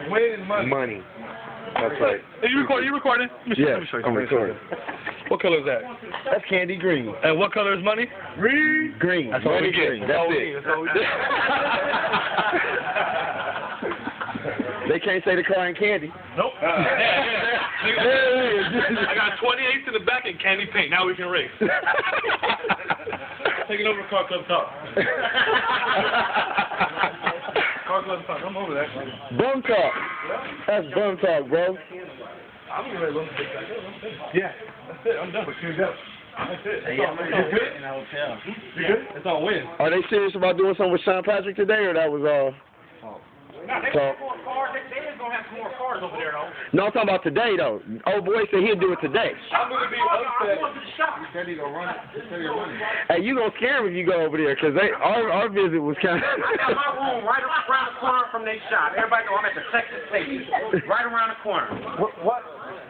Win money. Money. That's right. Are you recording? You recording? Yes, I'm recording. What color is that? That's candy green. And what color is money? Green. Green. That's all we get. Green. That's it. That's all we get. They can't say the car ain't candy. Nope. I got 28s in the back and candy paint. Now we can race. Taking over Car Club Talk. Car Club Talk. I'm over that. Bum talk. That's bum talk, bro. I'm getting ready to look back. Yeah. That's it. I'm done. What you got? That's it. Hey, It's all win. in the hotel. You good? It's all win. Are they serious about doing something with Sean Patrick today, or that was all? Talk. They is gonna have some more cars over there, though. No, I'm talking about today, though. Old boy said he'd do it today. I'm gonna be upset. He said he gonna run it. He said he'll run it. Hey, you gonna scare him if you go over there, because our visit was kind of. I got my room right around the corner from their shop. Everybody know I'm at the Texas station, right around the corner. What?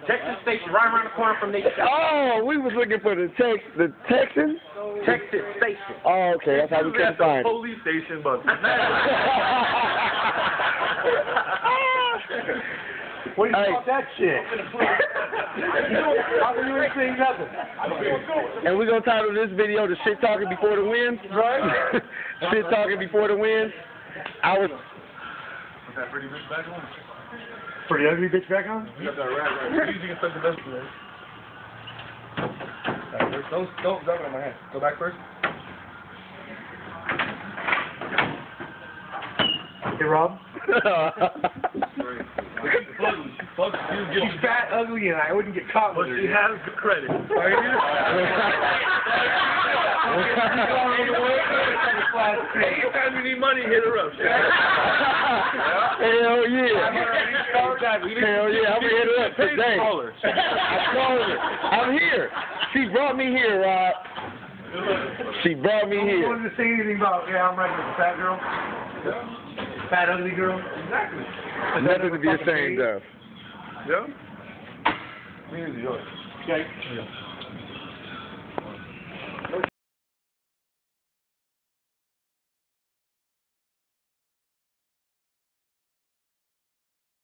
Texas station, right around the corner from their shop. Oh, we was looking for the Texans? Texas station. Oh, okay, that's how we couldn't find it. Police station, but. What do you Hey. call that shit? How can you ain't saying nothing? And we're going to title this video the shit talking before the win. Right? Shit talking before the win. I was. Put that pretty bitch back on. Pretty ugly bitch back on? You got that right. You can suck the best of it. Don't drop it on my hand. Go back first. Hey, Rob? She's fat, ugly, and I wouldn't get caught with But her. she has the credit. Anytime you need money, hit her up. Hell yeah. Hell yeah, I'm going to hit her up today. I called her. I'm here. She brought me here, Rob. She brought me I here. wanted to say anything about, I'm right with the fat girl. Fat, ugly girl. Exactly. Nothing to be ashamed of. Yeah? Me is yours. Okay.